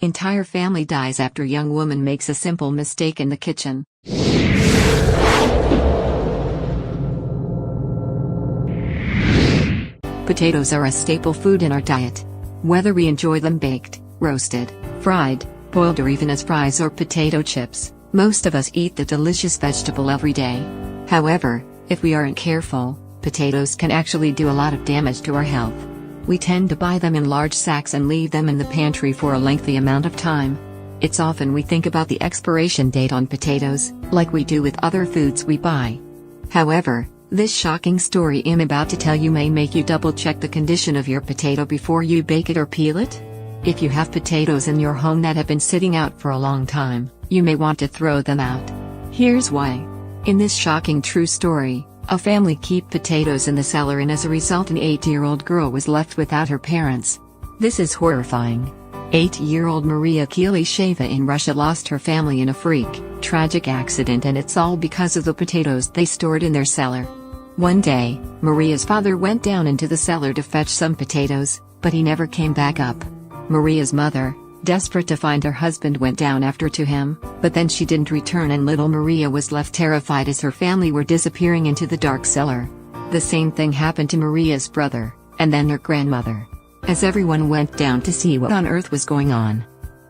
Entire family dies after young woman makes a simple mistake in the kitchen. Potatoes are a staple food in our diet. Whether we enjoy them baked, roasted, fried, boiled or even as fries or potato chips, most of us eat the delicious vegetable every day. However, if we aren't careful, potatoes can actually do a lot of damage to our health. We tend to buy them in large sacks and leave them in the pantry for a lengthy amount of time. It's often we think about the expiration date on potatoes, like we do with other foods we buy. However, this shocking story I'm about to tell you may make you double-check the condition of your potato before you bake it or peel it. If you have potatoes in your home that have been sitting out for a long time, you may want to throw them out. Here's why. In this shocking true story, a family kept potatoes in the cellar and as a result an 8-year-old girl was left without her parents. This is horrifying. 8-year-old Maria Kilisheva in Russia lost her family in a freak, tragic accident, and it's all because of the potatoes they stored in their cellar. One day, Maria's father went down into the cellar to fetch some potatoes, but he never came back up. Maria's mother, desperate to find her husband, went down after to him, but then she didn't return and little Maria was left terrified as her family were disappearing into the dark cellar. The same thing happened to Maria's brother, and then her grandmother. As everyone went down to see what on earth was going on,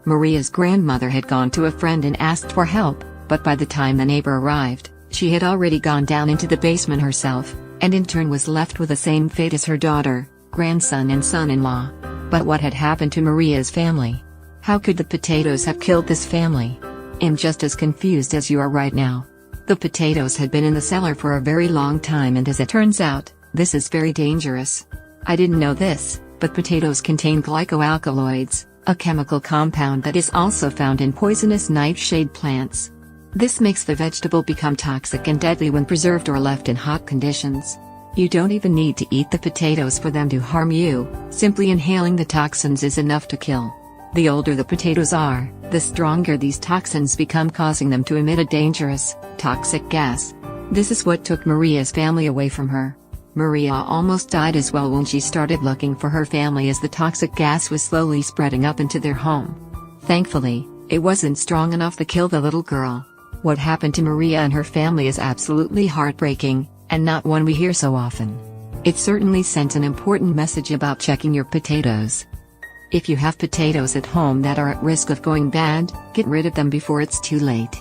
Maria's grandmother had gone to a friend and asked for help, but by the time the neighbor arrived, she had already gone down into the basement herself, and in turn was left with the same fate as her daughter, grandson and son-in-law. But what had happened to Maria's family? How could the potatoes have killed this family? I'm just as confused as you are right now. The potatoes had been in the cellar for a very long time, and as it turns out, this is very dangerous. I didn't know this, but potatoes contain glycoalkaloids, a chemical compound that is also found in poisonous nightshade plants. This makes the vegetable become toxic and deadly when preserved or left in hot conditions. You don't even need to eat the potatoes for them to harm you, simply inhaling the toxins is enough to kill. The older the potatoes are, the stronger these toxins become, causing them to emit a dangerous, toxic gas. This is what took Maria's family away from her. Maria almost died as well when she started looking for her family as the toxic gas was slowly spreading up into their home. Thankfully, it wasn't strong enough to kill the little girl. What happened to Maria and her family is absolutely heartbreaking, and not one we hear so often. It certainly sends an important message about checking your potatoes. If you have potatoes at home that are at risk of going bad, get rid of them before it's too late.